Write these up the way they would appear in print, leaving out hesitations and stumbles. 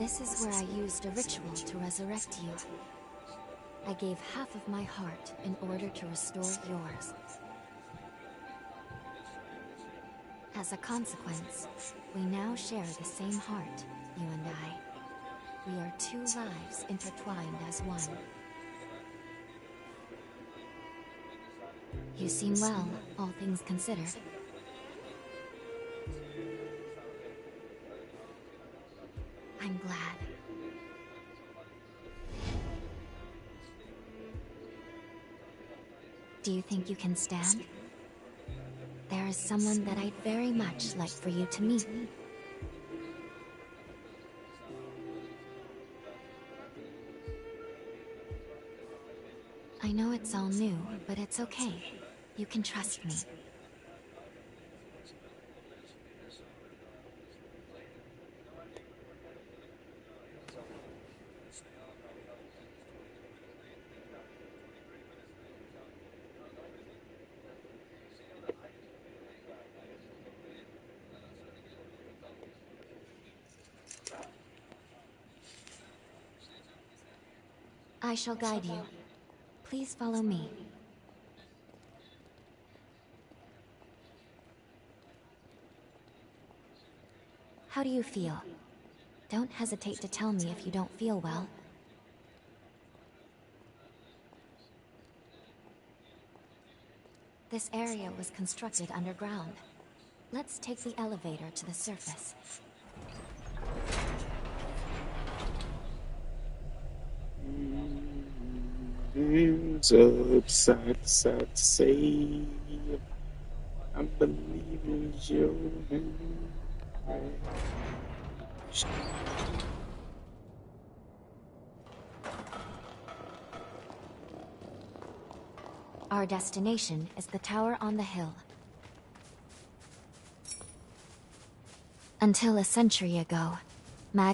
This is where I used a ritual to resurrect you. I gave half of my heart in order to restore yours. As a consequence, we now share the same heart, you and I. We are two lives intertwined as one. You seem well, all things considered. I'm glad. Do you think you can stand? There is someone that I'd very much like for you to meet. I know it's all new, but it's okay. You can trust me. I shall guide you. Please follow me. How do you feel? Don't hesitate to tell me if you don't feel well. This area was constructed underground. Let's take the elevator to the surface. Hands up, side to side to say, I believe in you. Our destination is the tower on the hill. Until a century ago, by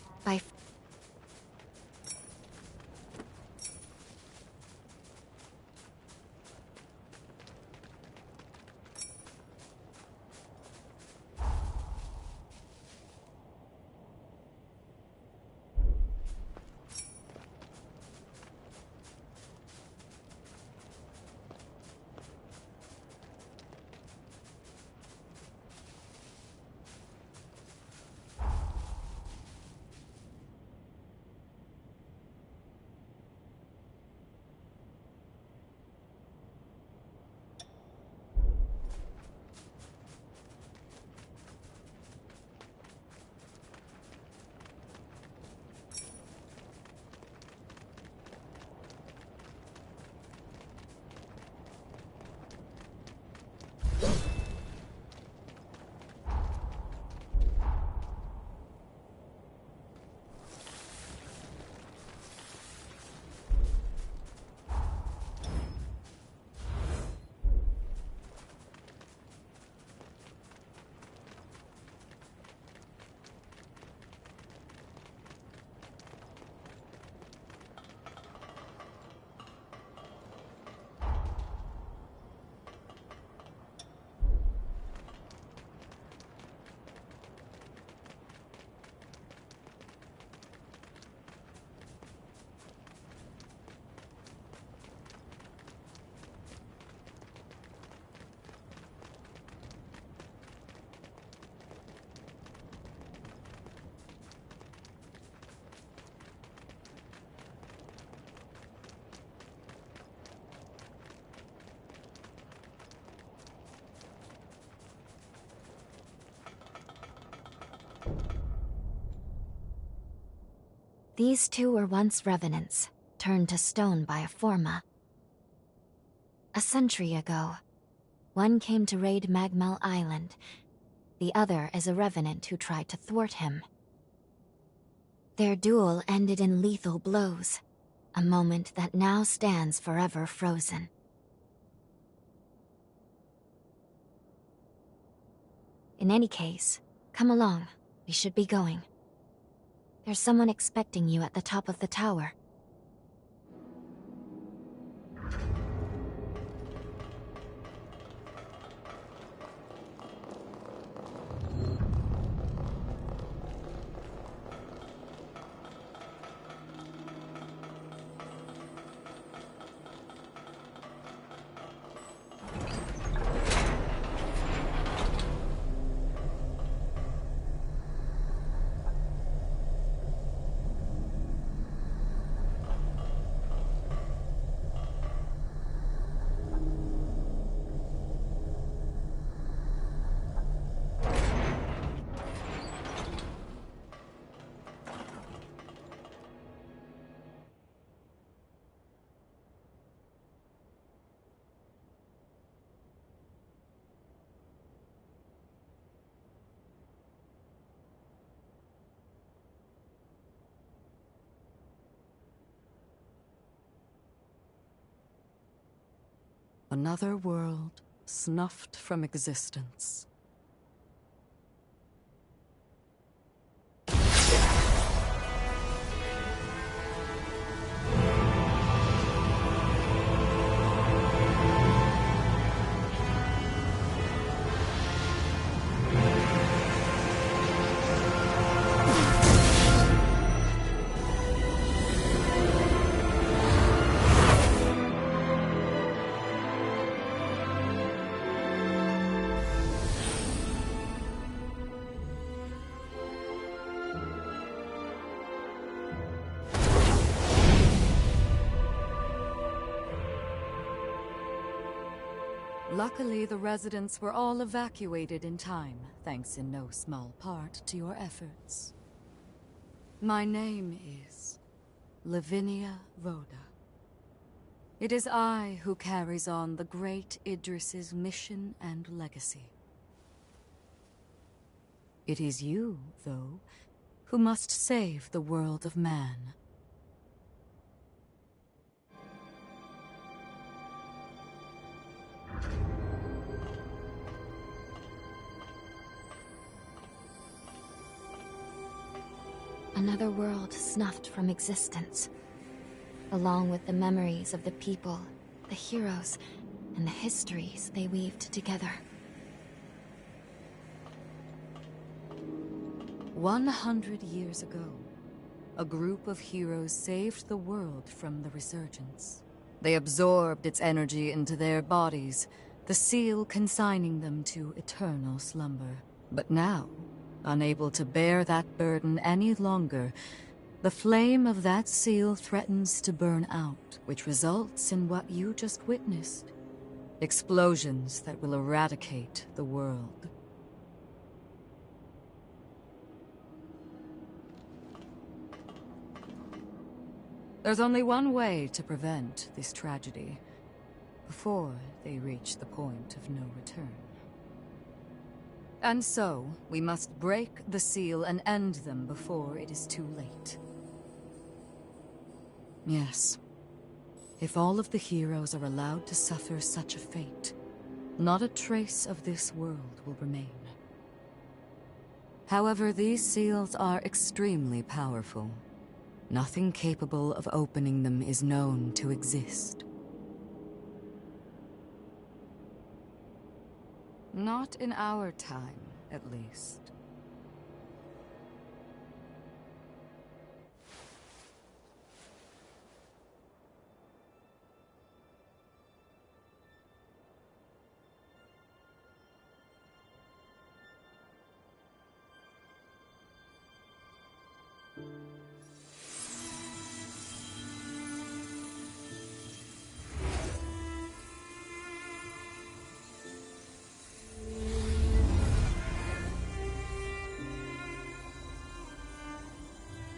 These two were once revenants, turned to stone by a Forma. A century ago, one came to raid Magmel Island. The other is a revenant who tried to thwart him. Their duel ended in lethal blows, a moment that now stands forever frozen. In any case, come along. We should be going. There's someone expecting you at the top of the tower. Another world snuffed from existence. Luckily, the residents were all evacuated in time, thanks in no small part to your efforts. My name is Lavinia Rhoda. It is I who carries on the great Idris's mission and legacy. It is you, though, who must save the world of man. Another world snuffed from existence, along with the memories of the people, the heroes, and the histories they weaved together. 100 years ago, a group of heroes saved the world from the resurgence. They absorbed its energy into their bodies, the seal consigning them to eternal slumber. But now, unable to bear that burden any longer, the flame of that seal threatens to burn out, which results in what you just witnessed. Explosions that will eradicate the world. There's only one way to prevent this tragedy, before they reach the point of no return. And so, we must break the seal and end them before it is too late. Yes. If all of the heroes are allowed to suffer such a fate, not a trace of this world will remain. However, these seals are extremely powerful. Nothing capable of opening them is known to exist. Not in our time, at least.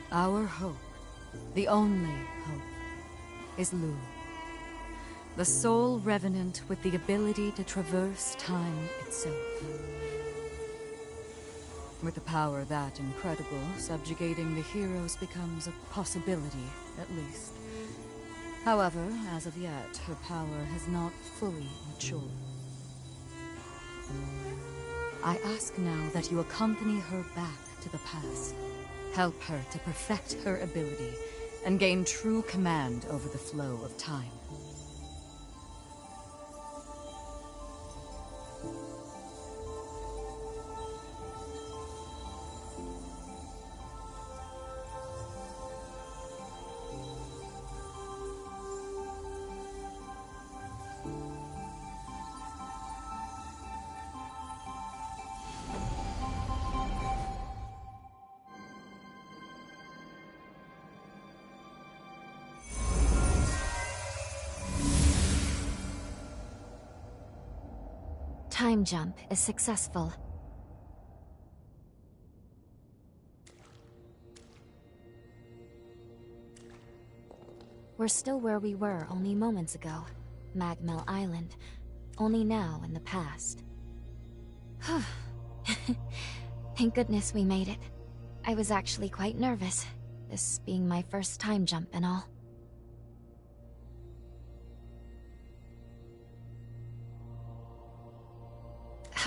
Our hope, the only hope, is Lu, the sole revenant with the ability to traverse time itself. With a power that incredible, subjugating the heroes becomes a possibility, at least. However, as of yet, her power has not fully matured. I ask now that you accompany her back to the past. Help her to perfect her ability and gain true command over the flow of time. Time jump is successful. We're still where we were only moments ago. Magmel Island. Only now in the past. Thank goodness we made it. I was actually quite nervous, this being my first time jump and all.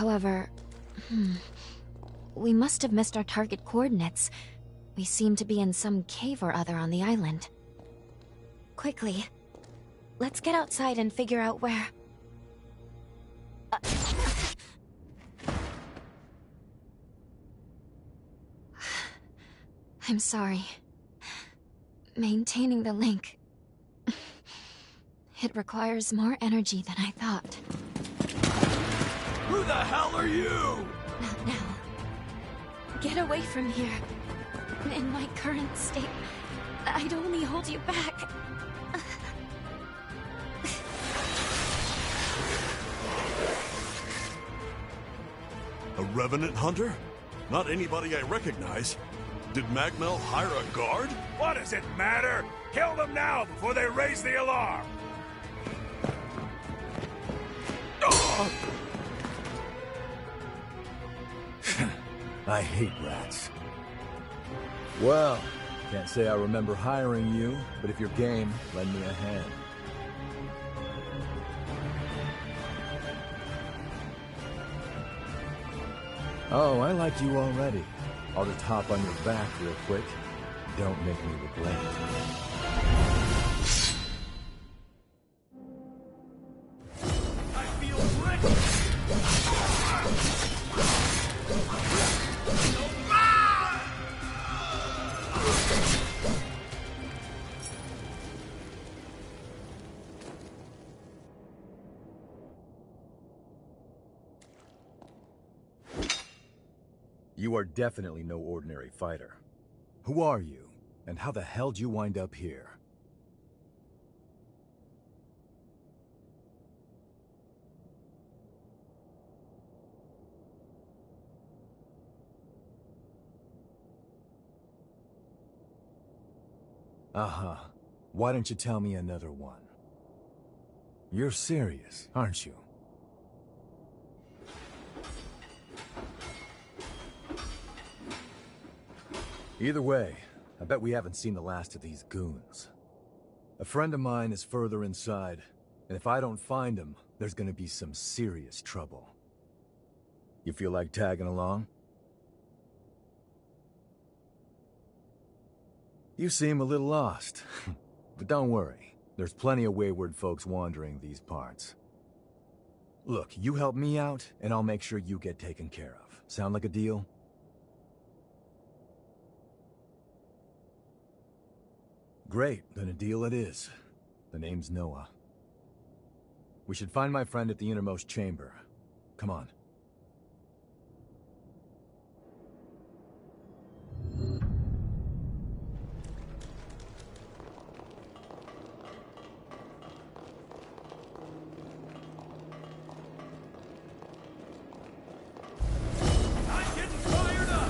However, we must have missed our target coordinates. We seem to be in some cave or other on the island. Quickly, let's get outside and figure out where... I'm sorry. Maintaining the link... It requires more energy than I thought. Who the hell are you? Not now. Get away from here. In my current state, I'd only hold you back. A revenant hunter? Not anybody I recognize. Did Magmel hire a guard? What does it matter? Kill them now before they raise the alarm! I hate rats. Well, can't say I remember hiring you, but if you're game, lend me a hand. Oh, I like you already. I'll just hop on your back real quick. Don't make me regret it. I feel rich! You are definitely no ordinary fighter. Who are you, and how the hell'd you wind up here? Uh-huh. Why don't you tell me another one? You're serious, aren't you? Either way, I bet we haven't seen the last of these goons. A friend of mine is further inside, and if I don't find him, there's gonna be some serious trouble. You feel like tagging along? You seem a little lost, but don't worry. There's plenty of wayward folks wandering these parts. Look, you help me out, and I'll make sure you get taken care of. Sound like a deal? Great, then a deal it is. The name's Noah. We should find my friend at the innermost chamber. Come on. I'm getting fired up!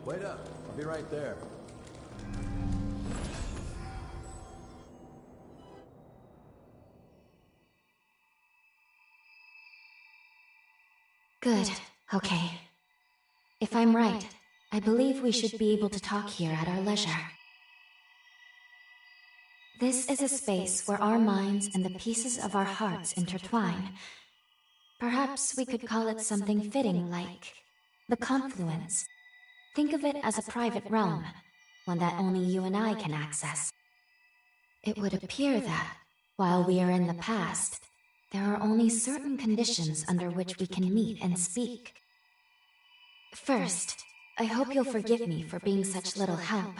Wait up. I'll be right there. Good. Okay. If I'm right, I believe we should be able to talk here at our leisure. This is a space where our minds and the pieces of our hearts intertwine. Perhaps we could call it something fitting like the confluence. Think of it as a private realm, one that only you and I can access. It would appear that, while we are in the past, there are only certain conditions under which we can meet and speak. First, I hope you'll forgive me for being such little help.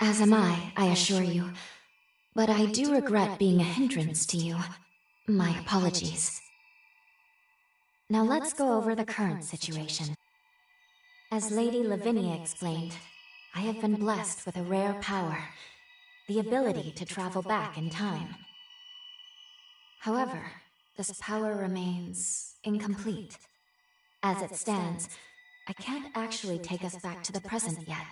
As am I assure you. But I do regret being a hindrance to you. My apologies. Now let's go over the current situation. As Lady Lavinia explained, I have been blessed with a rare power, the ability to travel back in time. However, this power remains incomplete. As it stands, I can't actually take us back to the present yet.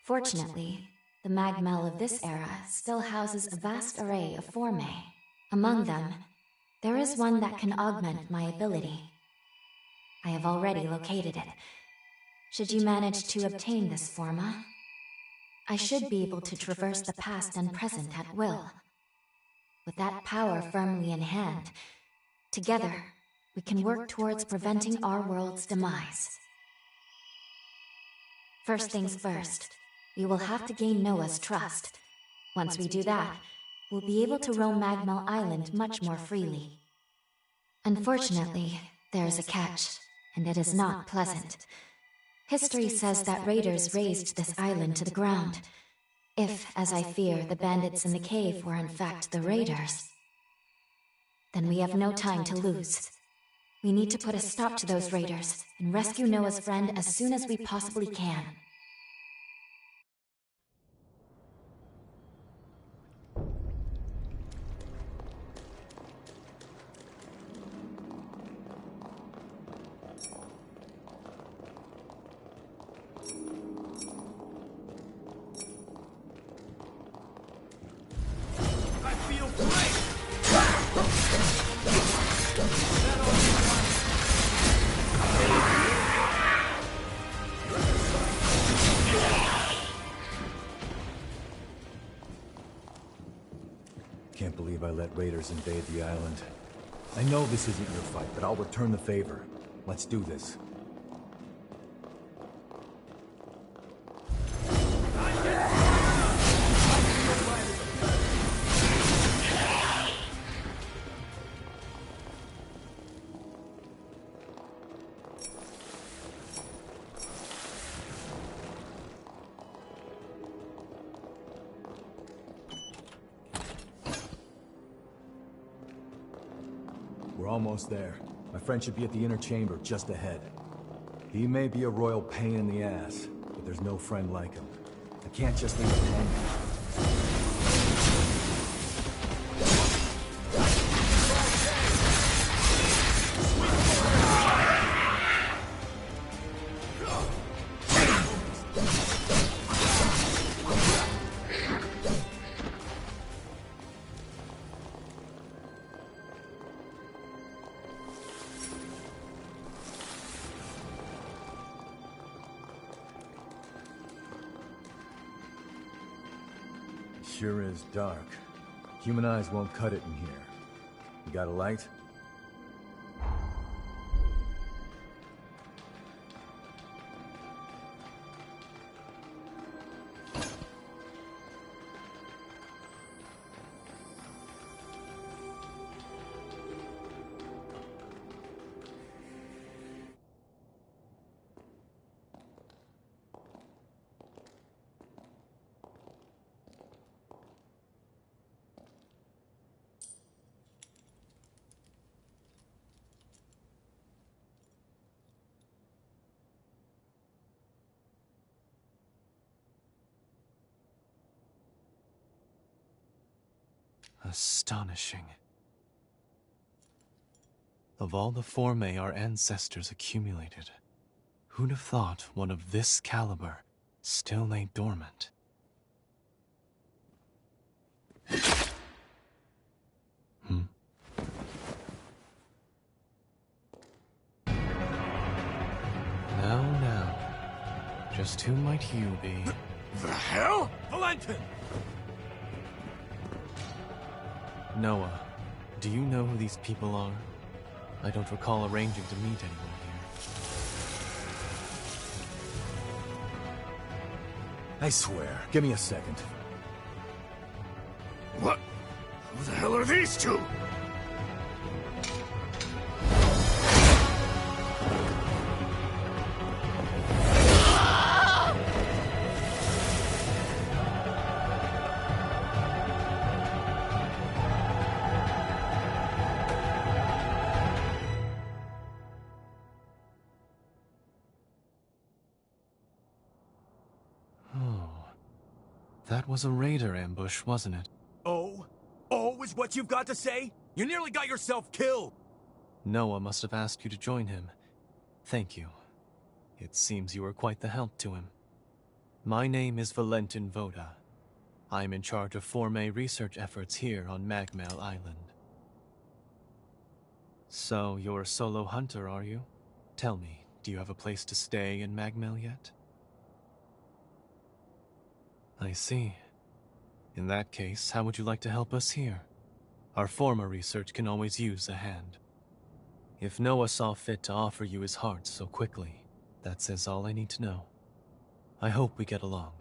Fortunately, the Magmel of this era still houses a vast array of formae. Among them, there is one that can augment my ability. I have already located it. Should you manage to obtain this forma, I should be able to traverse the past and present at will. With that power firmly in hand, together, we can work towards preventing our world's demise. First things first, we will have to gain Noah's trust. Once we do that, we'll be able to roam Magmel Island much more freely. Unfortunately, there is a catch, and it is not pleasant. History says that raiders razed this island to the ground. If, as I fear, the bandits in the cave were in fact the raiders, then we have no time to lose. We need to put a stop to those raiders and rescue Noah's friend as soon as we possibly can. Can't believe I let raiders invade the island. I know this isn't your fight, but I'll return the favor. Let's do this. We're almost there. My friend should be at the inner chamber just ahead. He may be a royal pain in the ass, but there's no friend like him. I can't just leave him hanging. Sure is dark. Human eyes won't cut it in here. You got a light? Astonishing. Of all the formae our ancestors accumulated, who'd have thought one of this caliber still lay dormant? Now, just who might you be? The hell? Valentin! Noah, do you know who these people are? I don't recall arranging to meet anyone here. I swear. Give me a second. What? Who the hell are these two? That was a raider ambush, wasn't it? Oh? Oh is what you've got to say? You nearly got yourself killed! Noah must have asked you to join him. Thank you. It seems you were quite the help to him. My name is Valentin Voda. I'm in charge of Forme research efforts here on Magmel Island. So, you're a solo hunter, are you? Tell me, do you have a place to stay in Magmel yet? I see. In that case, how would you like to help us here? Our Forma research can always use a hand. If Noah saw fit to offer you his heart so quickly, that says all I need to know. I hope we get along.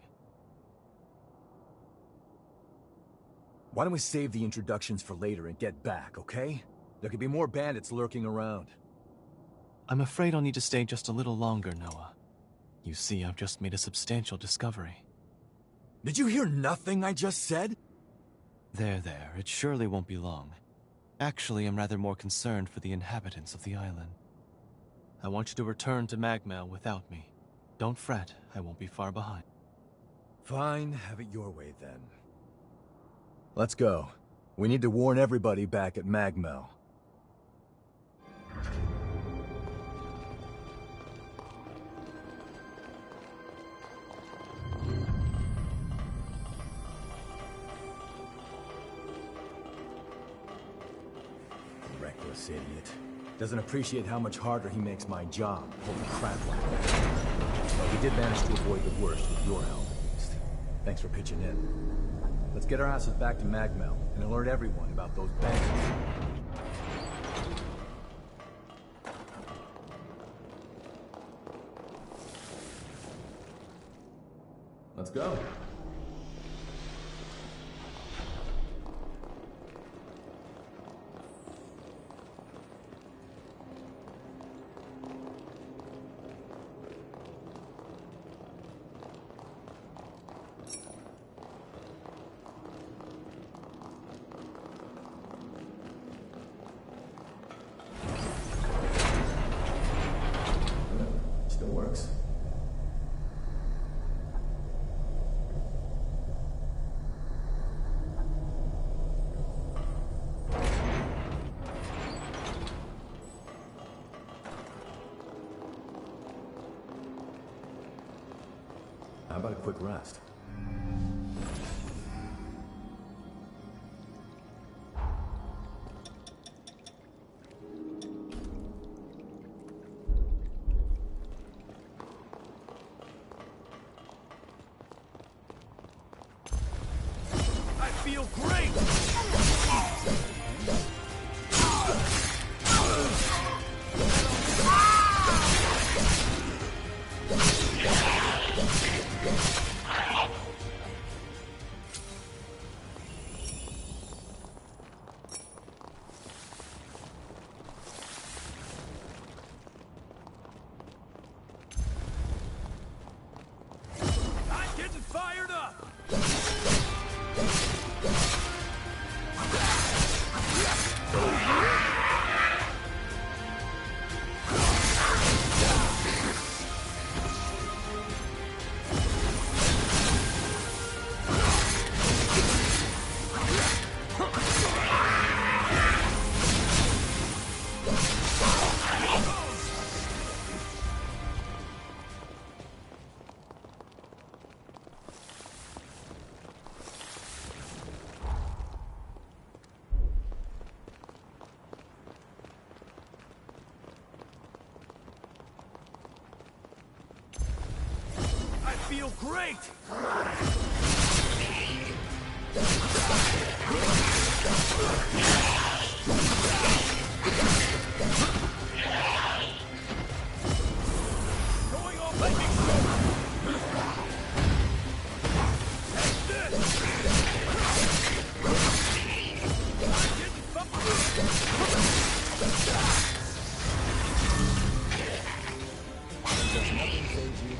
Why don't we save the introductions for later and get back, okay? There could be more bandits lurking around. I'm afraid I'll need to stay just a little longer, Noah. You see, I've just made a substantial discovery. Did you hear nothing I just said? There, it surely won't be long. Actually, I'm rather more concerned for the inhabitants of the island. I want you to return to Magmel without me. Don't fret, I won't be far behind. Fine, have it your way then. Let's go. We need to warn everybody back at Magmel. Reckless idiot. Doesn't appreciate how much harder he makes my job, holding crap like that. But we did manage to avoid the worst with your help, at least. Thanks for pitching in. Let's get our asses back to Magmel and alert everyone about those bandits. Let's go. Still works. How about a quick rest? I feel great! I'm getting fired up! I feel great! Going on lightning storm! Take this! I'm getting Does nothing faze you?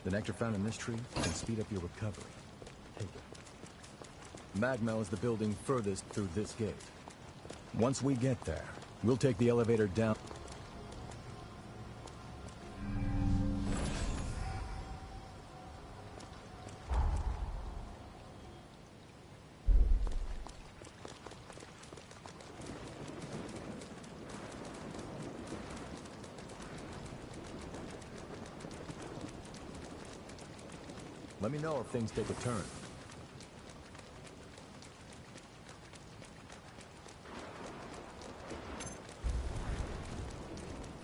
The nectar found in this tree can speed up your recovery. Take it. Magmel is the building furthest through this gate. Once we get there, we'll take the elevator down. Let me know if things take a turn.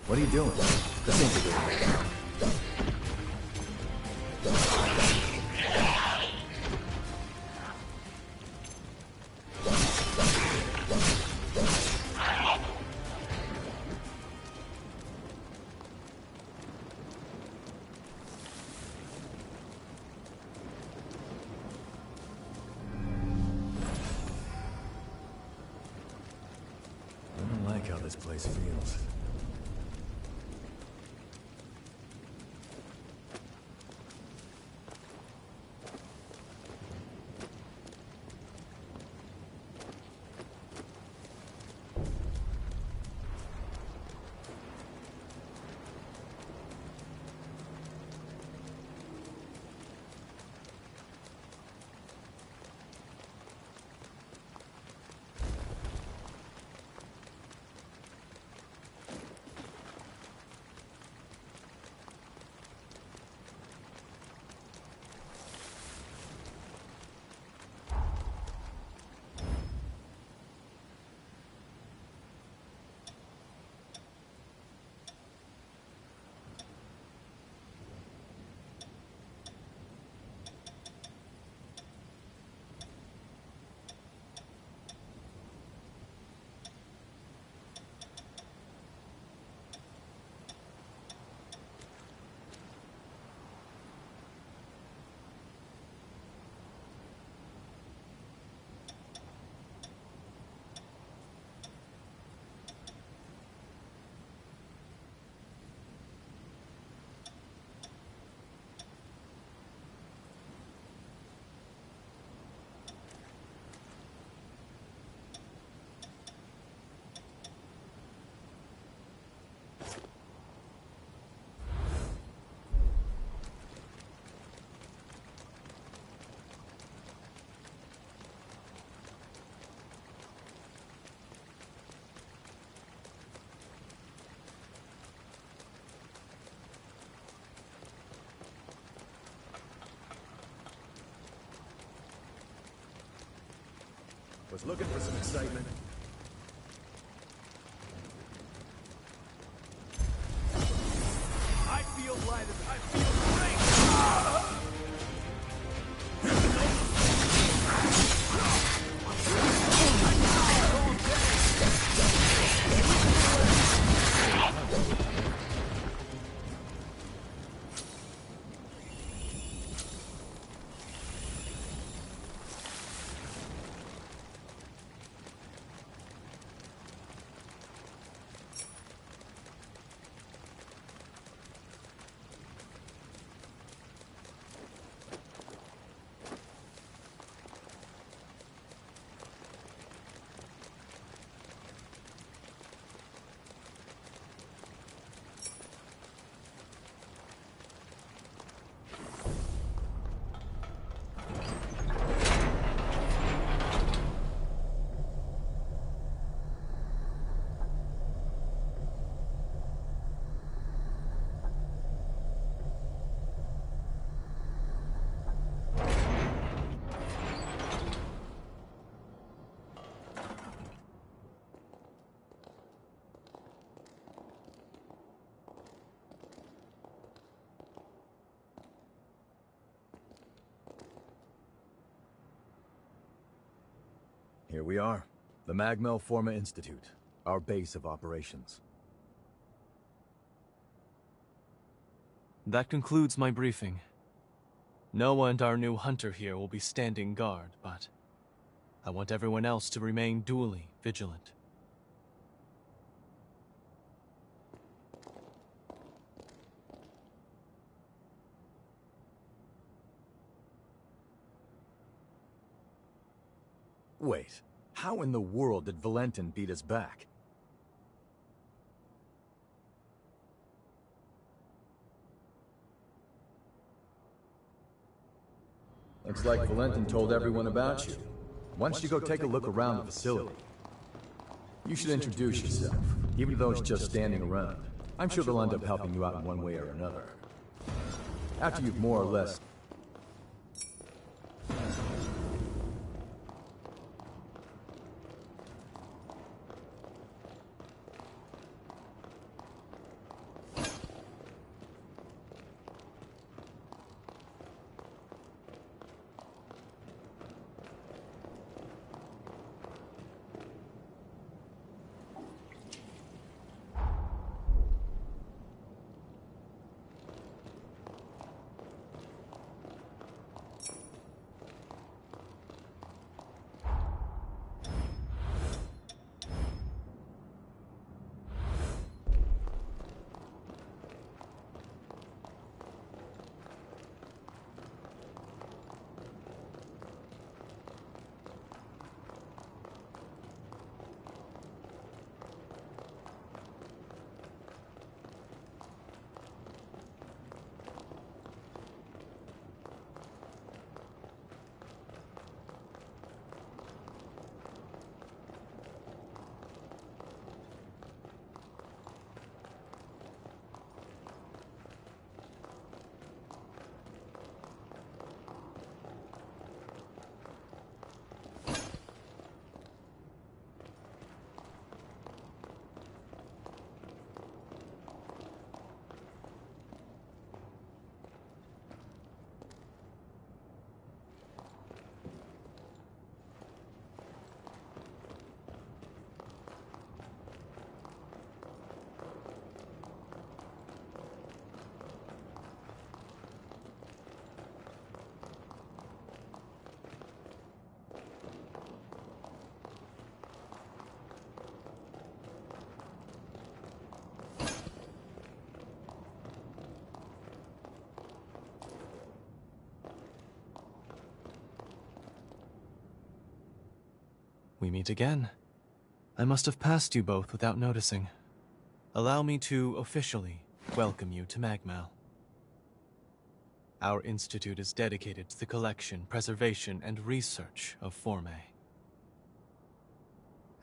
What are you doing? Disintegrating. I don't like how this place feels. Was looking for some excitement. I feel lighter. I feel great. Here we are, the Magmel Forma Institute, our base of operations. That concludes my briefing. Noah and our new hunter here will be standing guard, but I want everyone else to remain duly vigilant. Wait, how in the world did Valentin beat us back? Looks like Valentin told everyone about you. Why don't you go take a look around the facility? You should introduce yourself, even to those just standing around. I'm sure they'll end up helping you out in one way or another. After you've more or less... We meet again. I must have passed you both without noticing. Allow me to officially welcome you to Magmal. Our institute is dedicated to the collection, preservation, and research of Formae.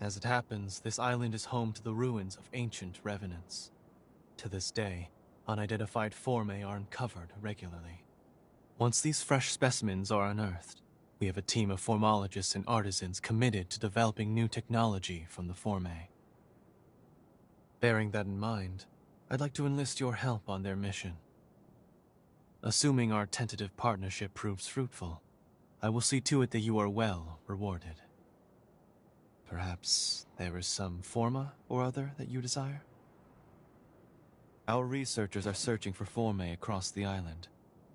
As it happens, this island is home to the ruins of ancient revenants. To this day, unidentified Formae are uncovered regularly. Once these fresh specimens are unearthed, we have a team of formologists and artisans committed to developing new technology from the Formae. Bearing that in mind, I'd like to enlist your help on their mission. Assuming our tentative partnership proves fruitful, I will see to it that you are well rewarded. Perhaps there is some forma or other that you desire? Our researchers are searching for Formae across the island.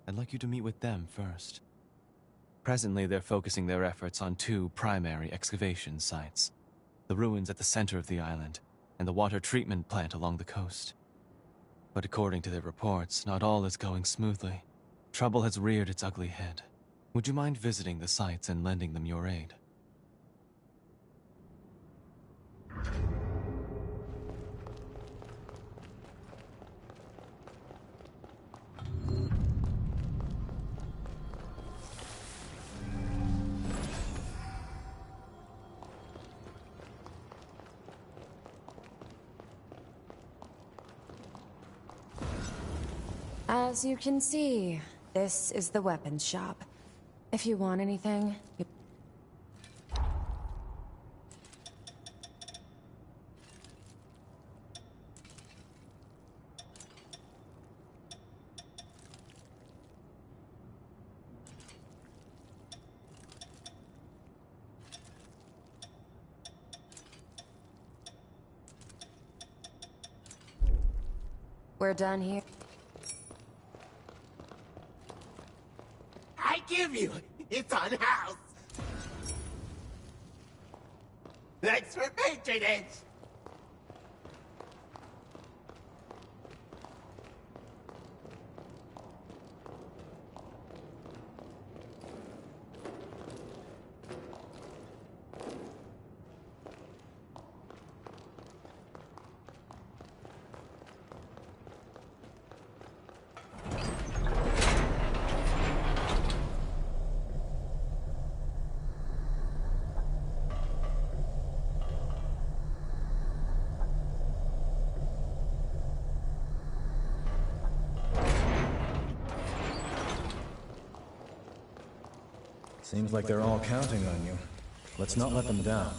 I'd like you to meet with them first. Presently, they're focusing their efforts on two primary excavation sites: the ruins at the center of the island, and the water treatment plant along the coast. But according to their reports, not all is going smoothly. Trouble has reared its ugly head. Would you mind visiting the sites and lending them your aid? As you can see, this is the weapons shop. If you want anything, we're done here. I give you! It's on house! Thanks for patronage! Seems like they're all counting on you. Let's not let them down.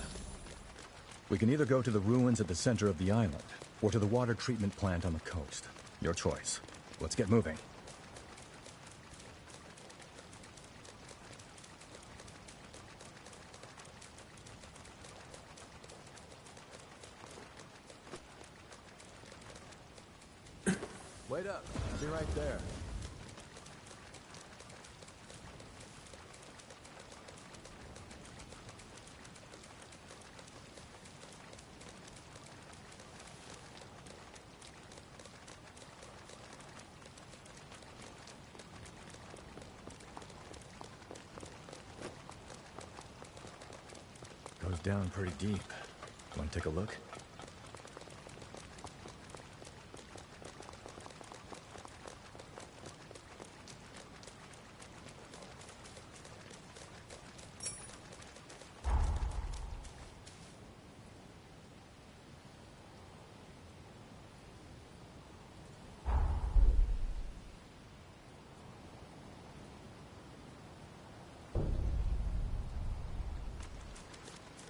We can either go to the ruins at the center of the island, or to the water treatment plant on the coast. Your choice. Let's get moving. Wait up. I'll be right there. Goes down pretty deep. Want to take a look?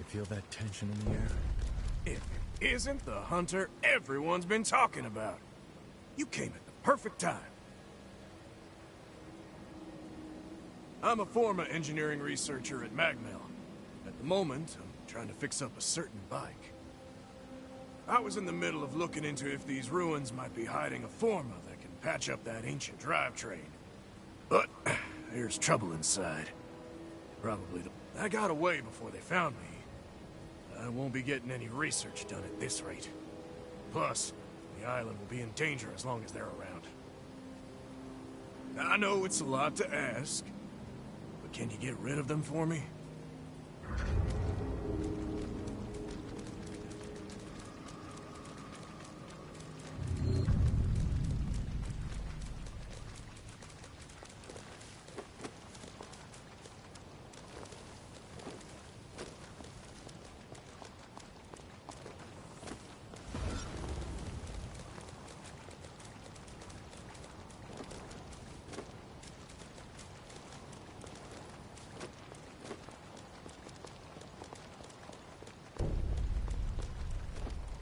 Feel that tension in the air? If it isn't the hunter everyone's been talking about. You came at the perfect time. I'm a former engineering researcher at Magmel. At the moment, I'm trying to fix up a certain bike. I was in the middle of looking into if these ruins might be hiding a forma that can patch up that ancient drivetrain. But there's trouble inside. I got away before they found me. I won't be getting any research done at this rate. Plus, the island will be in danger as long as they're around. I know it's a lot to ask, but can you get rid of them for me?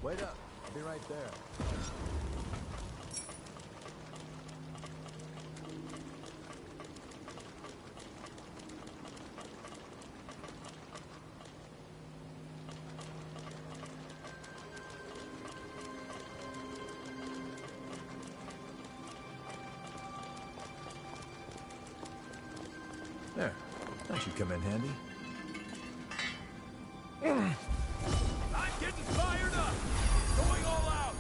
Wait up. I'll be right there. There. That should come in handy. I'm getting fired up! Going all out!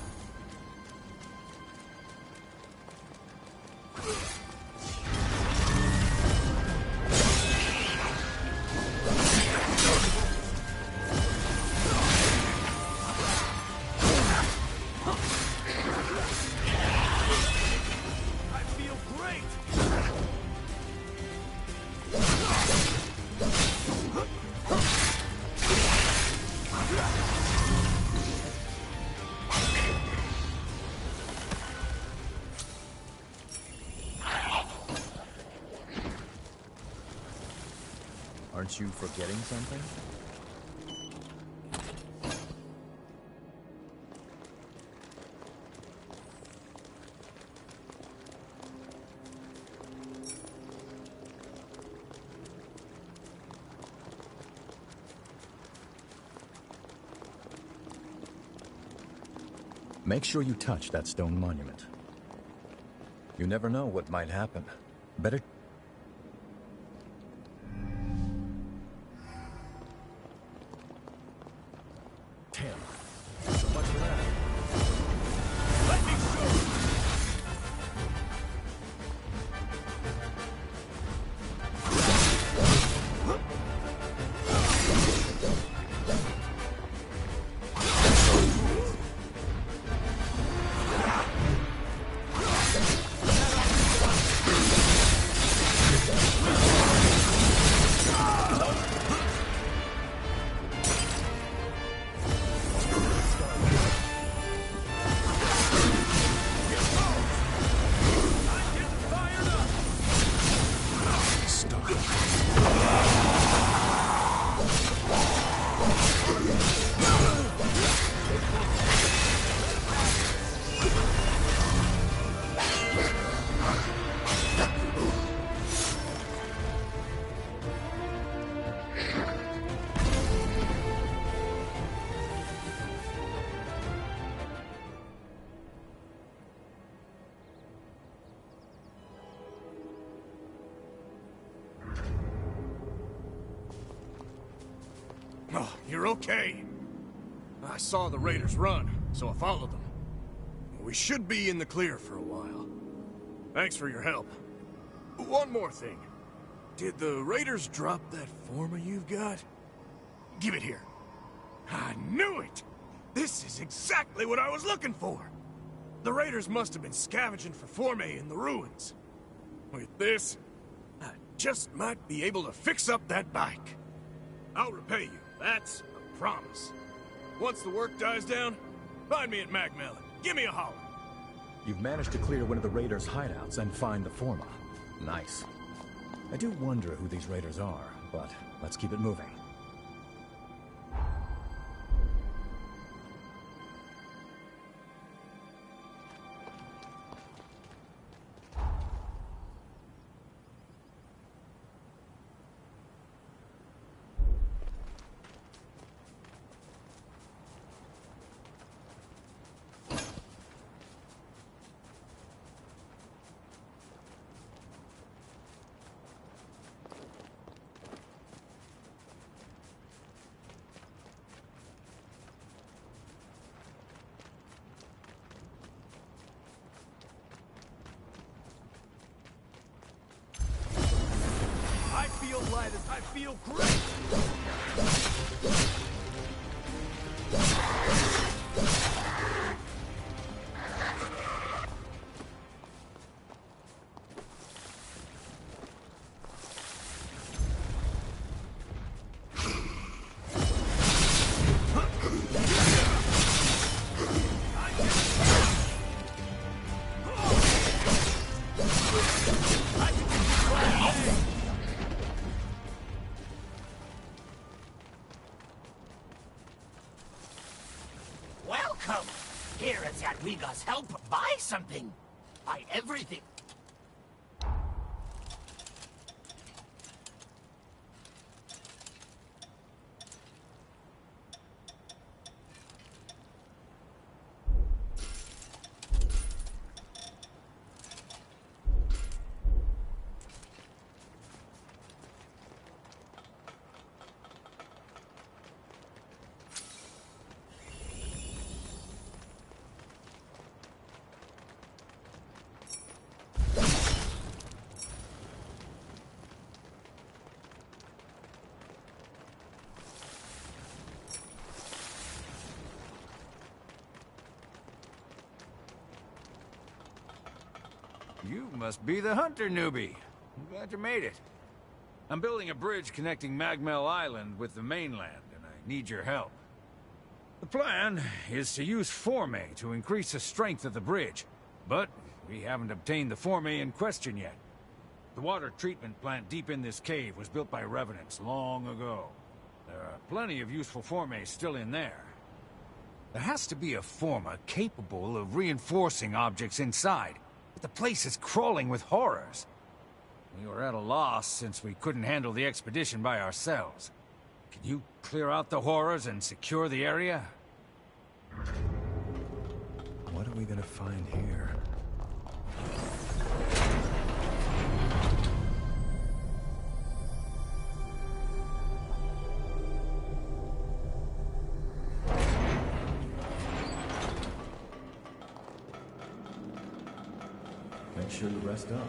I feel great! Aren't you forgetting something? Make sure you touch that stone monument. You never know what might happen. Better... Damn. So much for that. Let me show you! Oh, you're okay. I saw the raiders run, so I followed them. We should be in the clear for a while. Thanks for your help. One more thing. Did the raiders drop that forma you've got? Give it here. I knew it! This is exactly what I was looking for! The raiders must have been scavenging for formae in the ruins. With this, I just might be able to fix up that bike. I'll repay you, that's a promise. Once the work dies down, find me at Magmel. Give me a holler. You've managed to clear one of the raiders' hideouts and find the forma. Nice. I do wonder who these raiders are, but let's keep it moving. I feel great! Welcome! Here at Jadwiga's help, buy something. Buy everything. You must be the hunter newbie. I'm glad you made it. I'm building a bridge connecting Magmel Island with the mainland, and I need your help. The plan is to use formae to increase the strength of the bridge, but we haven't obtained the formae in question yet. The water treatment plant deep in this cave was built by revenants long ago. There are plenty of useful formae still in there. There has to be a forma capable of reinforcing objects inside. But the place is crawling with horrors. We were at a loss since we couldn't handle the expedition by ourselves. Can you clear out the horrors and secure the area? What are we gonna find here? Make sure you rest up.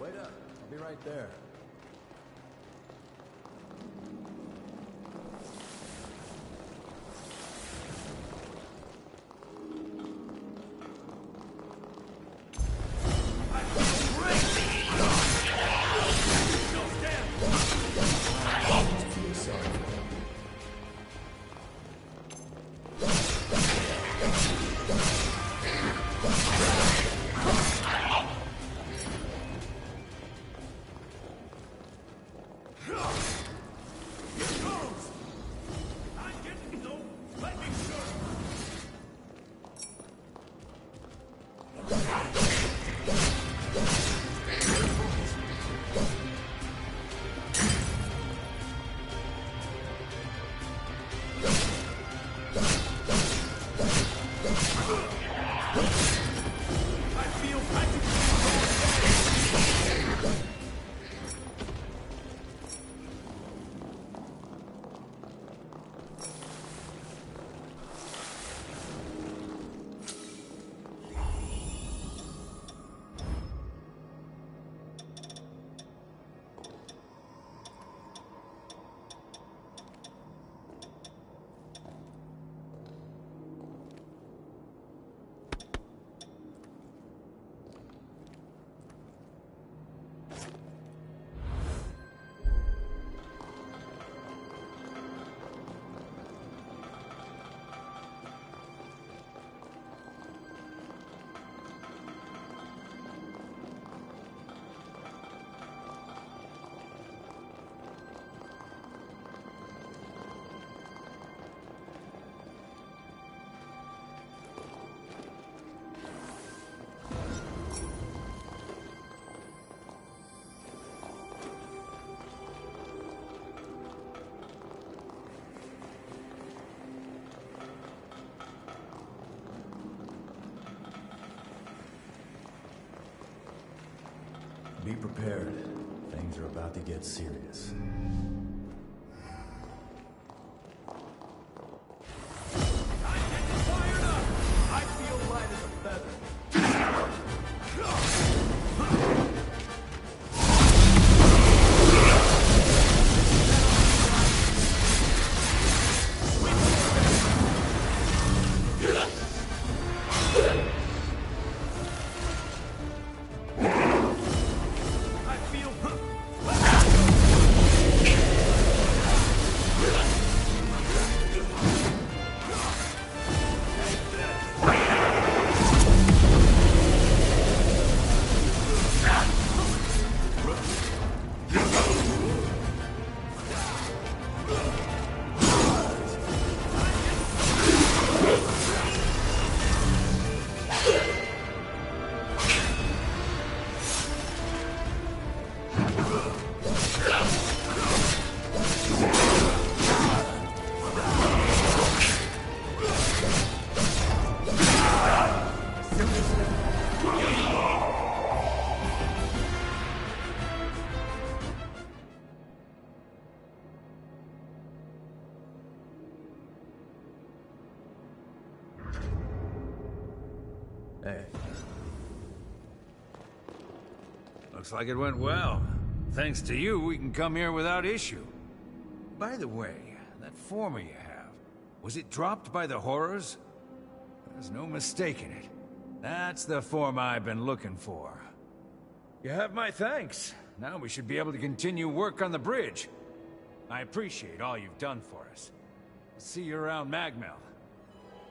Wait up. I'll be right there. Be prepared. Things are about to get serious. Hey. Looks like it went well. Thanks to you, we can come here without issue. By the way, that former you have, was it dropped by the horrors? There's no mistaking it. That's the form I've been looking for. You have my thanks. Now we should be able to continue work on the bridge. I appreciate all you've done for us. See you around Magmel.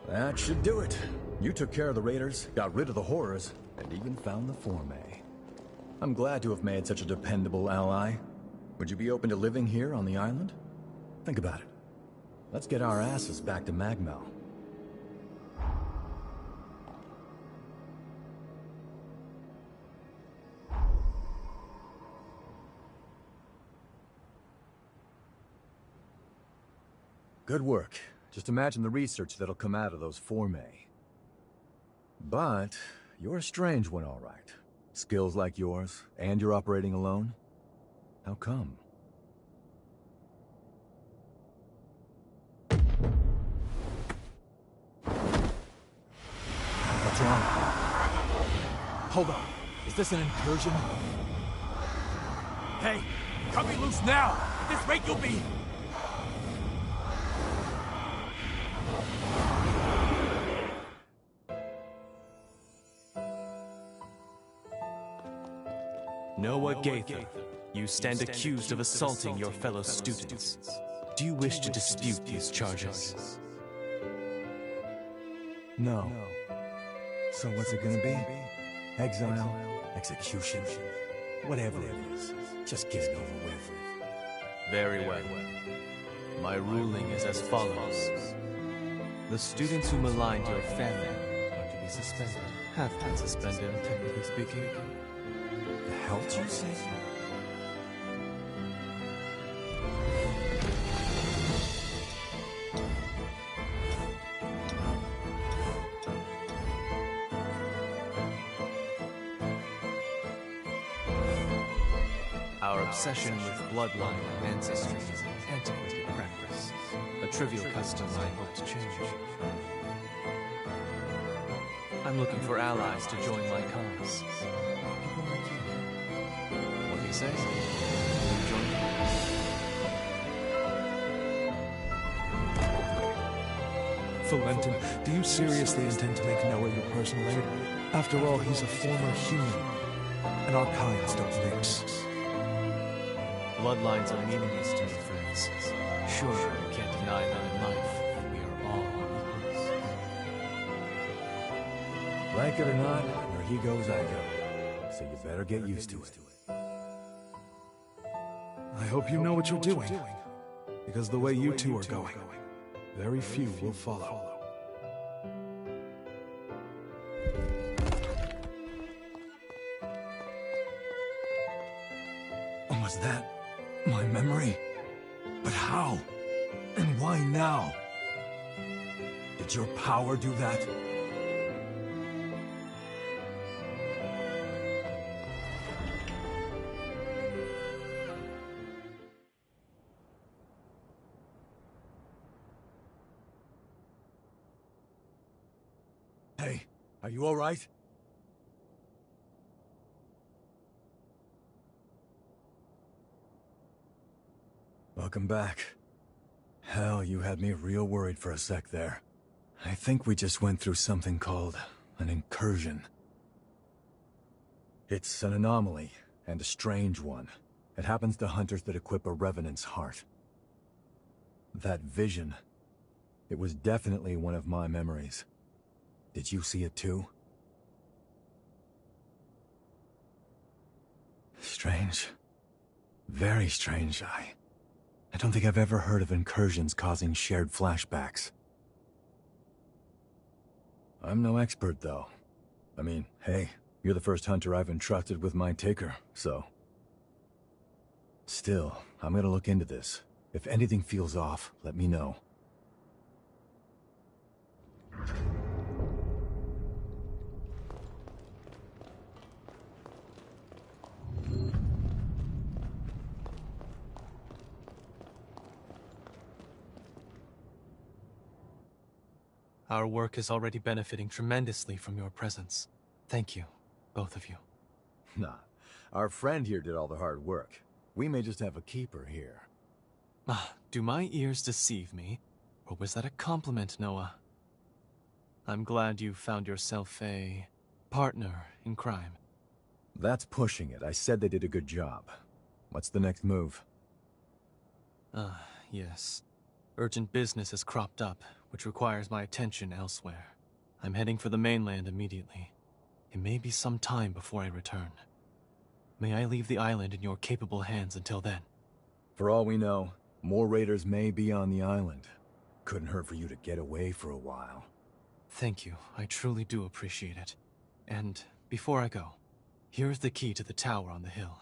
That should do it. You took care of the raiders, got rid of the horrors, and even found the Forme. I'm glad to have made such a dependable ally. Would you be open to living here on the island? Think about it. Let's get our asses back to Magmel. Good work. Just imagine the research that'll come out of those Forme. But you're a strange one, all right. Skills like yours, and you're operating alone? How come? What's wrong? Hold on. Is this an incursion? Hey, cut me loose now! At this rate, you'll be... Noah Gaither, you stand accused of assaulting your fellow students. Do you wish to dispute these charges? No. So what's it gonna be? Exile? Execution? Whatever it is, just get it over with. Very well. My ruling is as follows. The students who maligned your family are to be suspended. Have been suspended, technically speaking. The hell did you say? Our obsession with bloodline ancestry is an antiquated practice. A trivial custom I hope to change. I'm looking for allies to join my cause. People like you. What do you say? Will you join me? Valentin, do you seriously intend to make Noah your personal aide? After all, he's a former human, and our kinds don't mix. Bloodlines are meaningless to me, friends. Sure, you can't deny that in life. We are all equals. Like it or not, where he goes, I go. So you better get used to it. I hope you know what you're doing, because the way you two are going, very few will follow. Was that my memory? But how? And why now? Did your power do that? Hey, are you all right? Welcome back. Hell, you had me real worried for a sec there. I think we just went through something called an incursion. It's an anomaly, and a strange one. It happens to hunters that equip a Revenant's heart. That vision, it was definitely one of my memories. Did you see it too? Strange. Very strange, I don't think I've ever heard of incursions causing shared flashbacks. I'm no expert, though. I mean, hey, you're the first hunter I've entrusted with my taker, so... Still, I'm gonna look into this. If anything feels off, let me know. Our work is already benefiting tremendously from your presence. Thank you, both of you. Nah, our friend here did all the hard work. We may just have a keeper here. Do my ears deceive me? Or was that a compliment, Noah? I'm glad you found yourself a partner in crime. That's pushing it. I said they did a good job. What's the next move? Yes. Urgent business has cropped up, which requires my attention elsewhere. I'm heading for the mainland immediately. It may be some time before I return. May I leave the island in your capable hands until then? For all we know, more raiders may be on the island. Couldn't hurt for you to get away for a while. Thank you. I truly do appreciate it. And before I go, here's the key to the tower on the hill.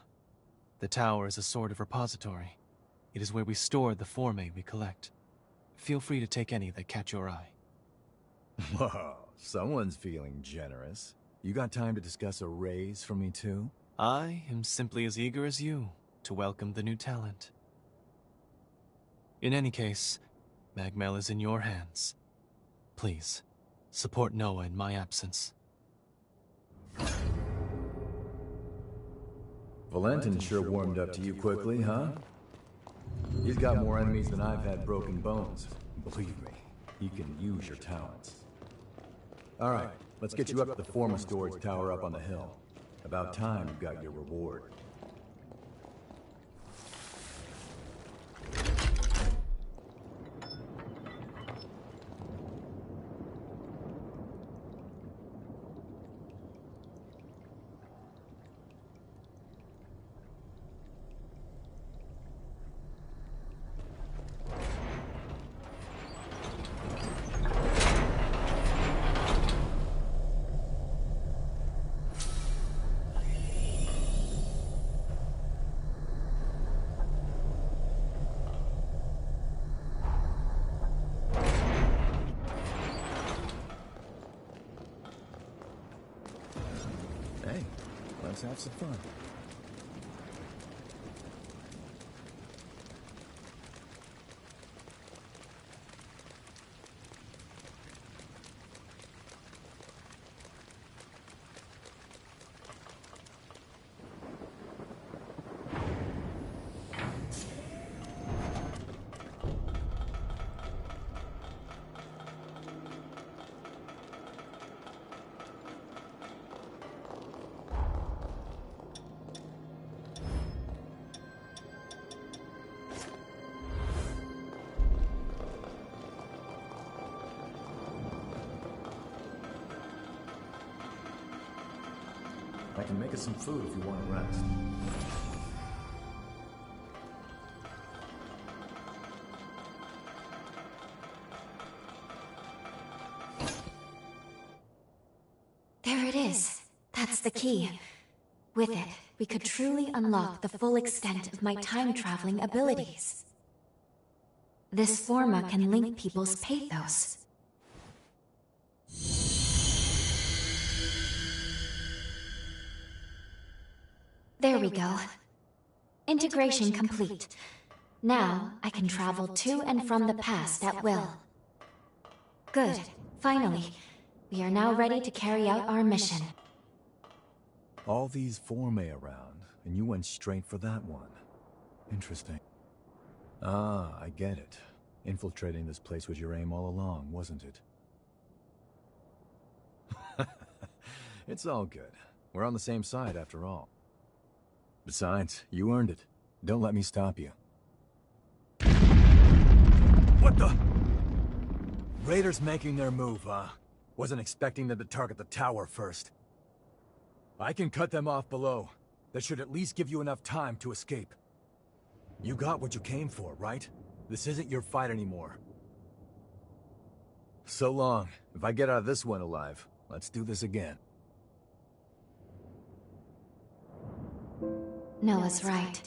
The tower is a sort of repository. It is where we store the formae we collect. Feel free to take any that catch your eye. Whoa, someone's feeling generous. You got time to discuss a raise for me too? I am simply as eager as you to welcome the new talent. In any case, Magmel is in your hands. Please, support Noah in my absence. Valentin sure warmed up to you quickly, huh? He's got more enemies than I've had broken bones. Believe me, he can use your talents. Alright, let's get you up to the former storage tower up on the hill. About time you got your reward. Hey, let's have some fun. I can make us some food if you want to rest. There it is. That's the key. With it, we could truly unlock the full extent of my time-traveling abilities. This forma can link people's pathos. There we go. Integration complete. Now, I can travel to and from the past at will. Good. Finally. We are now ready to carry out our mission. All these formae around, and you went straight for that one. Interesting. Ah, I get it. Infiltrating this place was your aim all along, wasn't it? It's all good. We're on the same side after all. Besides, you earned it. Don't let me stop you. What the? Raiders making their move, huh? Wasn't expecting them to target the tower first. I can cut them off below. That should at least give you enough time to escape. You got what you came for, right? This isn't your fight anymore. So long. If I get out of this one alive, let's do this again. Noah's right.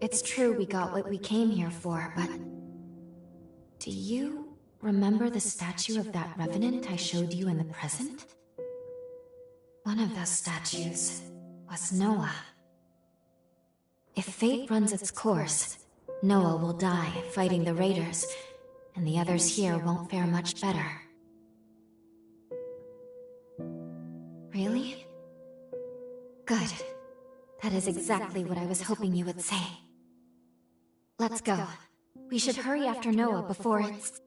It's true we got what we came here for, but... Do you remember the statue of that revenant I showed you in the present? One of those statues was Noah. If fate runs its course, Noah will die fighting the raiders, and the others here won't fare much better. Really? Good. That is exactly what I was hoping you would say. Let's go. We should hurry after Noah before it's...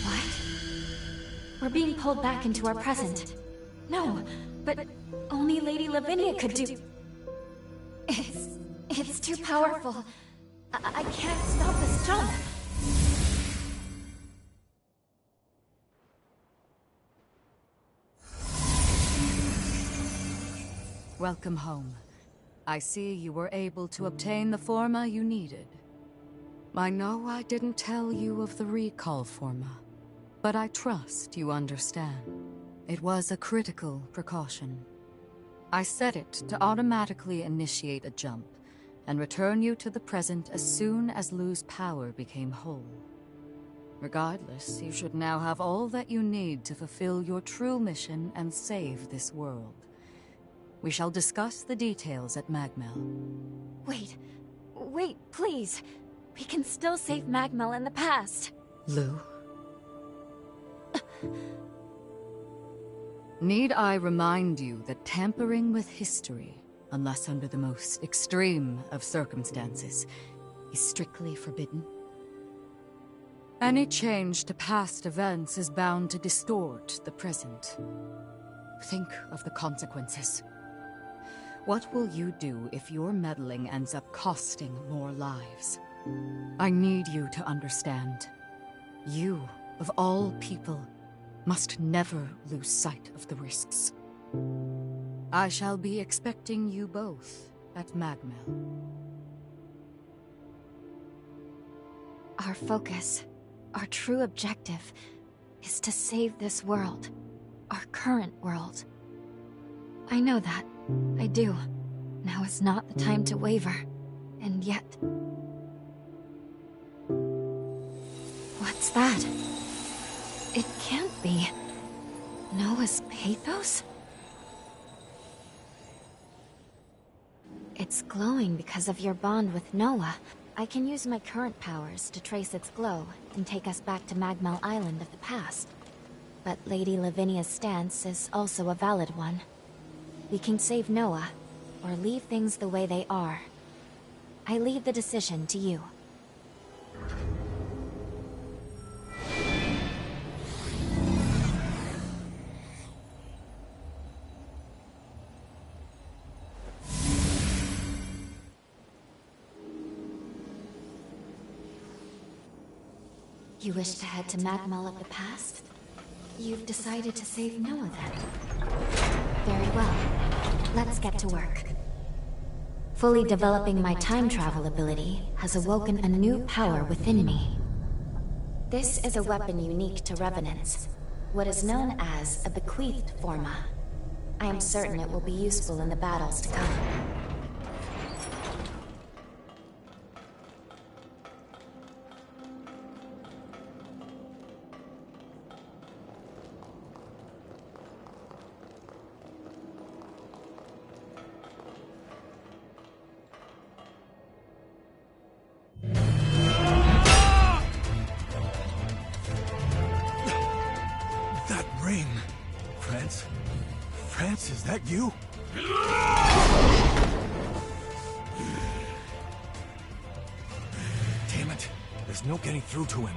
What? We're being pulled back into our present. No, but only Lady Lavinia could do... It's too powerful. I can't stop this jump. Welcome home. I see you were able to obtain the forma you needed. I know I didn't tell you of the recall forma, but I trust you understand. It was a critical precaution. I set it to automatically initiate a jump and return you to the present as soon as Lu's power became whole. Regardless, you should now have all that you need to fulfill your true mission and save this world. We shall discuss the details at Magmel. Wait, please. We can still save Magmel in the past. Lu? Need I remind you that tampering with history, unless under the most extreme of circumstances, is strictly forbidden? Any change to past events is bound to distort the present. Think of the consequences. What will you do if your meddling ends up costing more lives? I need you to understand. You, of all people, must never lose sight of the risks. I shall be expecting you both at Magmel. Our focus, our true objective, is to save this world. Our current world. I know that. I do. Now is not the time to waver. And yet... What's that? It can't be. Noah's pathos? It's glowing because of your bond with Noah. I can use my current powers to trace its glow and take us back to Magmel Island of the past. But Lady Lavinia's stance is also a valid one. We can save Noah, or leave things the way they are. I leave the decision to you. You wish to head to Magmel of the past? You've decided to save Noah then? Very well. Let's get to work. Fully developing my time travel ability has awoken a new power within me. This is a weapon unique to Revenants, what is known as a bequeathed forma. I am certain it will be useful in the battles to come. That ring! France? France, is that you? Damn it. There's no getting through to him.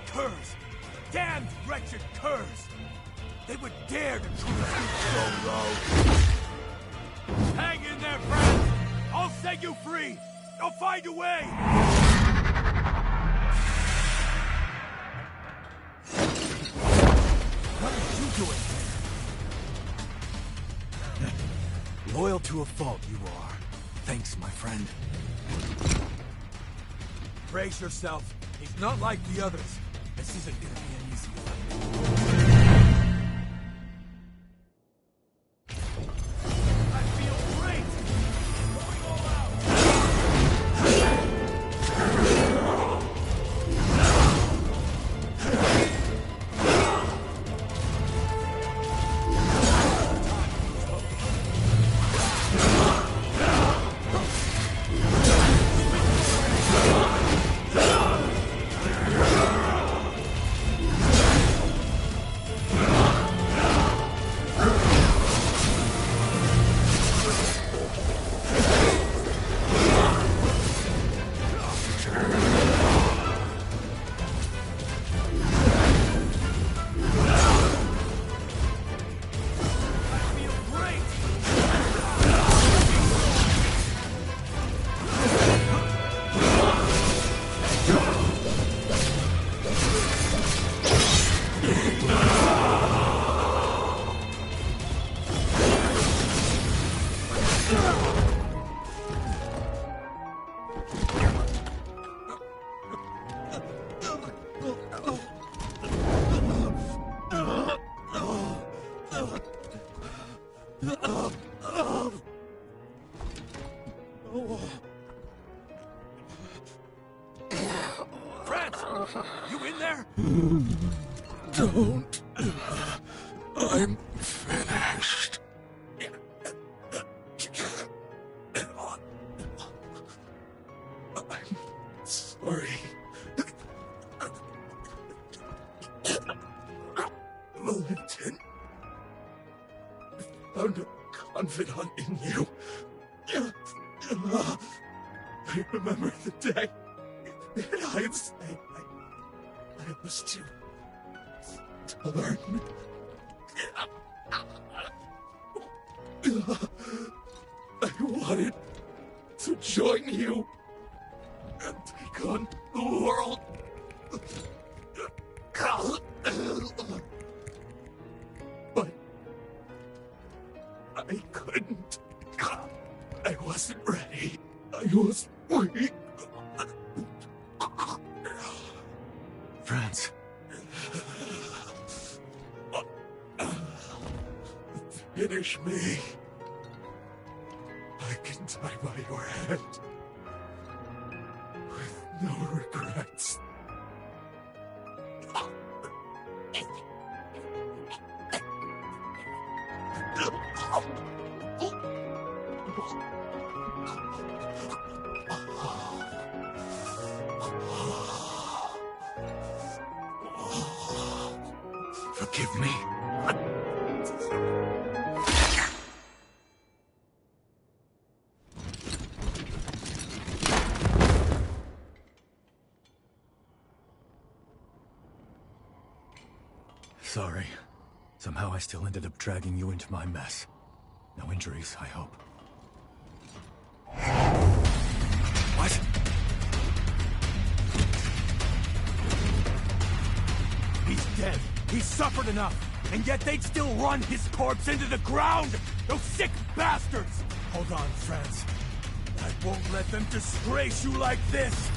Curs! Damned wretched curs! They would dare to try to stoop so low! Hang in there, friend! I'll set you free! I'll find a way! What are you doing here? Loyal to a fault, you are. Thanks, my friend. Brace yourself. He's not like the others. This isn't gonna be an easy fight. I feel great! Going all France! You in there? Don't. I'm finished. I'm sorry. Valentin. I found a confidant in you. I remember the day. In hindsight, I was too stubborn. I wanted to join you and take on the world. But I couldn't. I wasn't ready. I was weak. France. Finish me. I can die by your hand. With no regrets. Forgive me. Sorry. Somehow I still ended up dragging you into my mess. No injuries, I hope. What? He's dead. He suffered enough, and yet they'd still run his corpse into the ground! Those sick bastards! Hold on, friends. I won't let them disgrace you like this!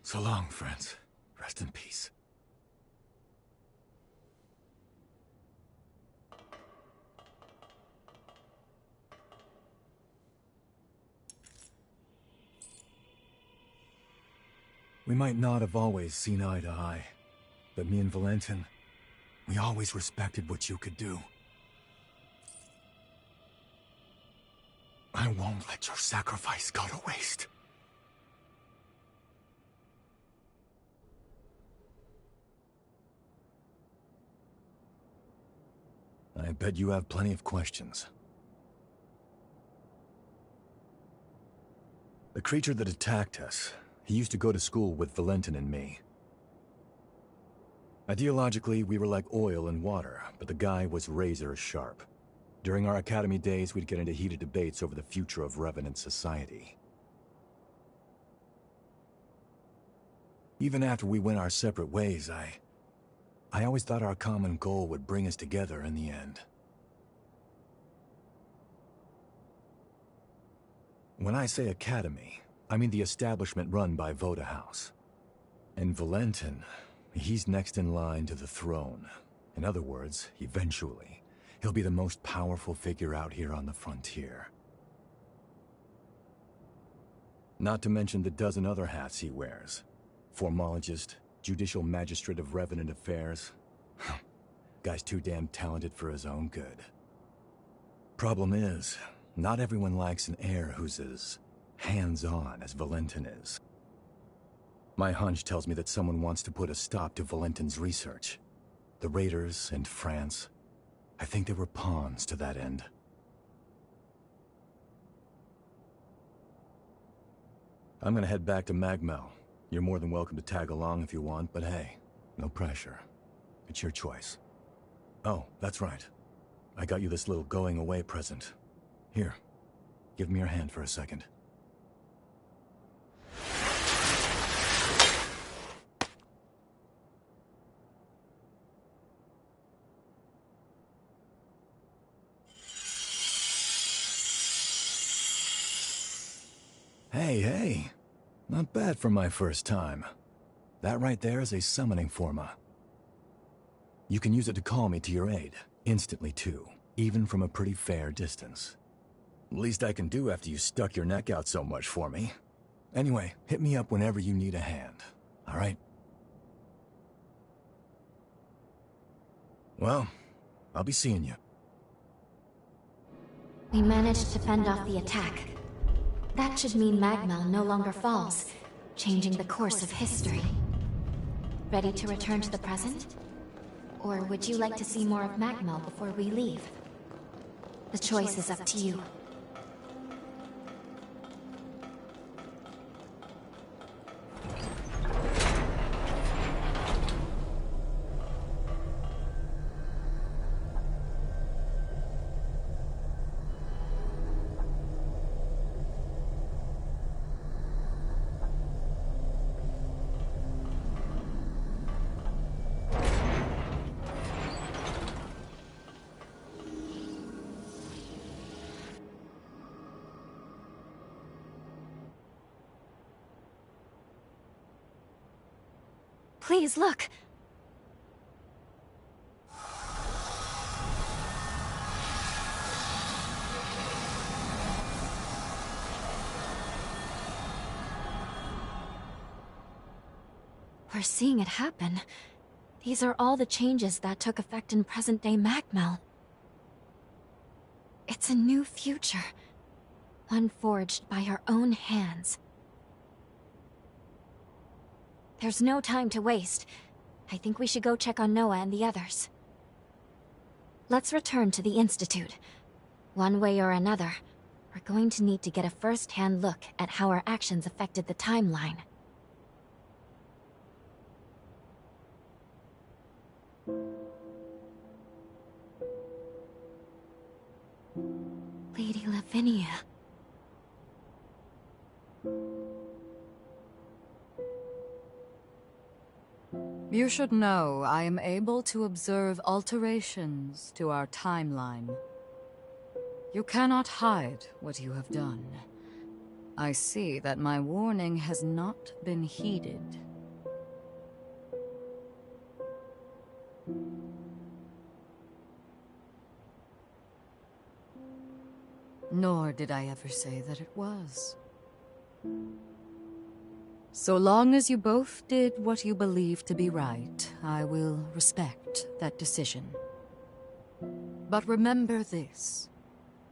So long, friends. Rest in peace. We might not have always seen eye to eye, but me and Valentin, we always respected what you could do. I won't let your sacrifice go to waste. I bet you have plenty of questions. The creature that attacked us, he used to go to school with Valentin and me. Ideologically, we were like oil and water, but the guy was razor sharp. During our academy days, we'd get into heated debates over the future of Revenant society. Even after we went our separate ways, I always thought our common goal would bring us together in the end. When I say academy, I mean the establishment run by Voda House. And Valentin, he's next in line to the throne. In other words, eventually, he'll be the most powerful figure out here on the frontier. Not to mention the dozen other hats he wears. Formologist, Judicial Magistrate of Revenant Affairs. Guy's too damn talented for his own good. Problem is, not everyone likes an heir who's as hands-on as Valentin is. My hunch tells me that someone wants to put a stop to Valentin's research. The Raiders and France, I think they were pawns to that end. I'm gonna head back to Magmel. You're more than welcome to tag along if you want, but hey, no pressure. It's your choice. Oh, that's right. I got you this little going-away present. Here, give me your hand for a second. Hey, not bad for my first time. That right there is a summoning forma. You can use it to call me to your aid, instantly too, even from a pretty fair distance. Least I can do after you stuck your neck out so much for me. Anyway, hit me up whenever you need a hand, alright? Well, I'll be seeing you. We managed to fend off the attack. That should mean Magmel no longer falls, changing the course of history. Ready to return to the present? Or would you like to see more of Magmel before we leave? The choice is up to you. Please, look! We're seeing it happen. These are all the changes that took effect in present-day Magmel. It's a new future. One forged by our own hands. There's no time to waste. I think we should go check on Noah and the others. Let's return to the Institute. One way or another, we're going to need to get a first-hand look at how our actions affected the timeline. Lady Lavinia. You should know I am able to observe alterations to our timeline. You cannot hide what you have done. I see that my warning has not been heeded. Nor did I ever say that it was. So long as you both did what you believe to be right, I will respect that decision. But remember this.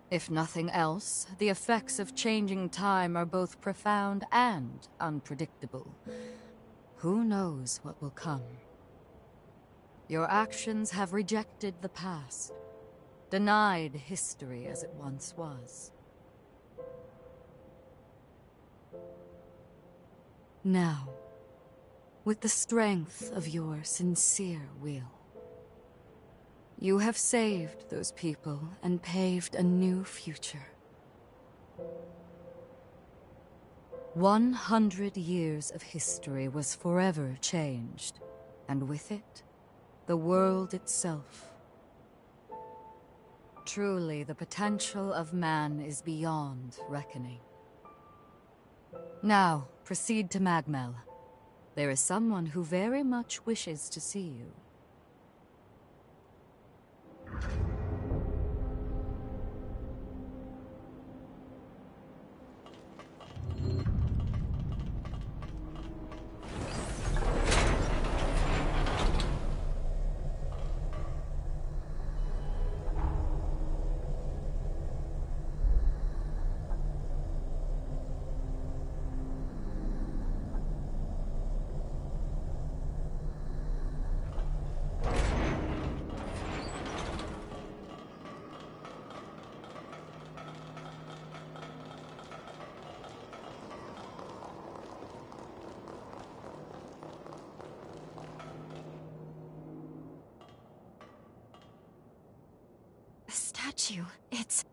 If nothing else, the effects of changing time are both profound and unpredictable. Who knows what will come? Your actions have rejected the past, denied history as it once was. Now, with the strength of your sincere will, you have saved those people and paved a new future. 100 years of history was forever changed, and with it, the world itself. Truly, the potential of man is beyond reckoning. Now, proceed to Magmel. There is someone who very much wishes to see you. The statue, it's...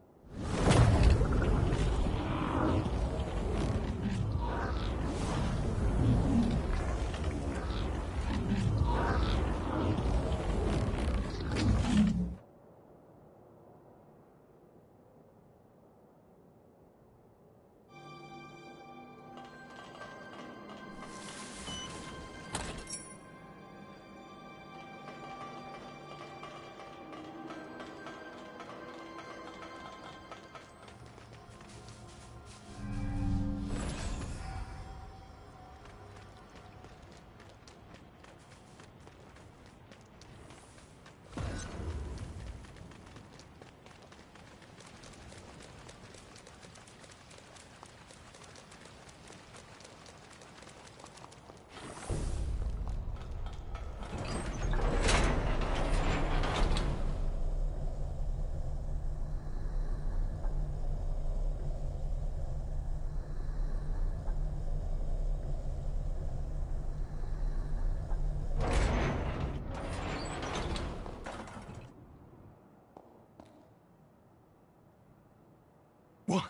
What?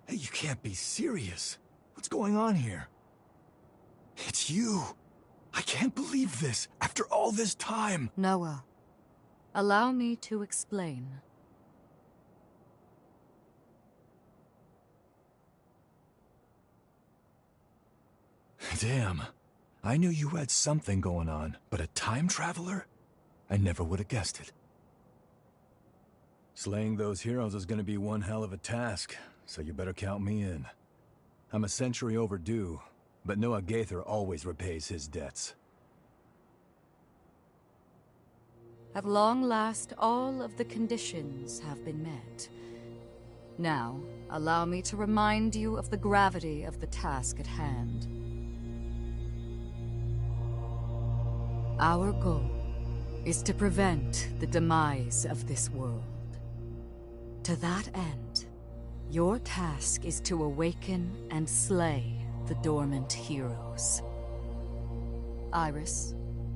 Hey, you can't be serious. What's going on here? It's you. I can't believe this, after all this time. Noah, allow me to explain. Damn. I knew you had something going on, but a time traveler? I never would have guessed it. Slaying those heroes is gonna be one hell of a task, so you better count me in. I'm a century overdue, but Noah Gaither always repays his debts. At long last, all of the conditions have been met. Now, allow me to remind you of the gravity of the task at hand. Our goal is to prevent the demise of this world. To that end, your task is to awaken and slay the dormant heroes. Iris,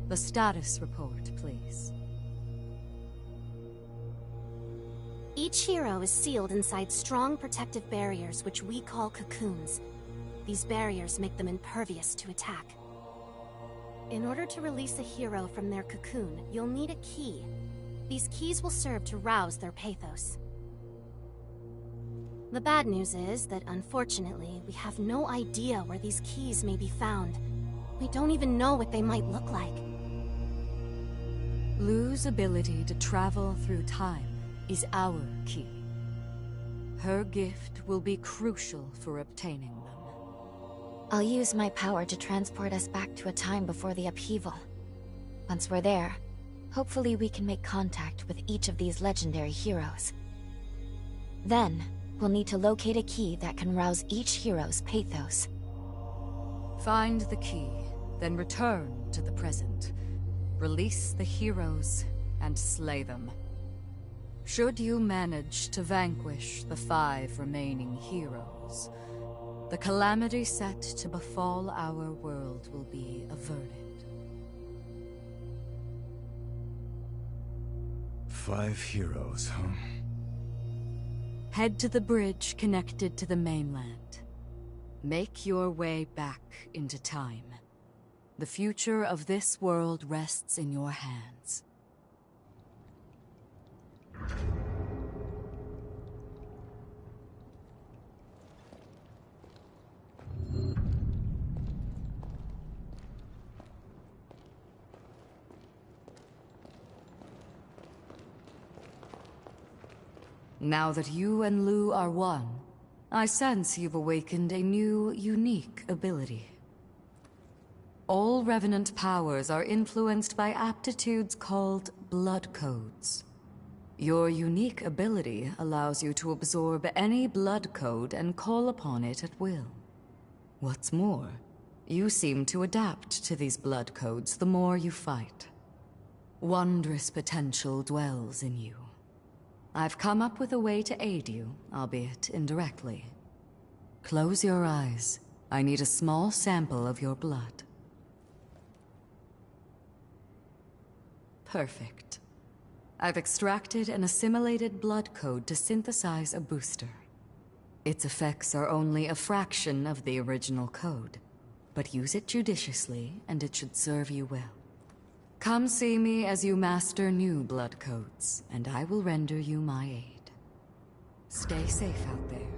the status report, please. Each hero is sealed inside strong protective barriers, which we call cocoons. These barriers make them impervious to attack. In order to release a hero from their cocoon, you'll need a key. These keys will serve to rouse their pathos. The bad news is that, unfortunately, we have no idea where these keys may be found. We don't even know what they might look like. Lu's ability to travel through time is our key. Her gift will be crucial for obtaining them. I'll use my power to transport us back to a time before the upheaval. Once we're there, hopefully we can make contact with each of these legendary heroes. Then, we'll need to locate a key that can rouse each hero's pathos. Find the key, then return to the present. Release the heroes and slay them. Should you manage to vanquish the 5 remaining heroes, the calamity set to befall our world will be averted. 5 heroes, huh? Head to the bridge connected to the mainland. Make your way back into time. The future of this world rests in your hands. Now that you and Lu are one, I sense you've awakened a new, unique ability. All Revenant powers are influenced by aptitudes called blood codes. Your unique ability allows you to absorb any blood code and call upon it at will. What's more, you seem to adapt to these blood codes the more you fight. Wondrous potential dwells in you. I've come up with a way to aid you, albeit indirectly. Close your eyes. I need a small sample of your blood. Perfect. I've extracted and assimilated blood code to synthesize a booster. Its effects are only a fraction of the original code, but use it judiciously and it should serve you well. Come see me as you master new blood codes, and I will render you my aid. Stay safe out there.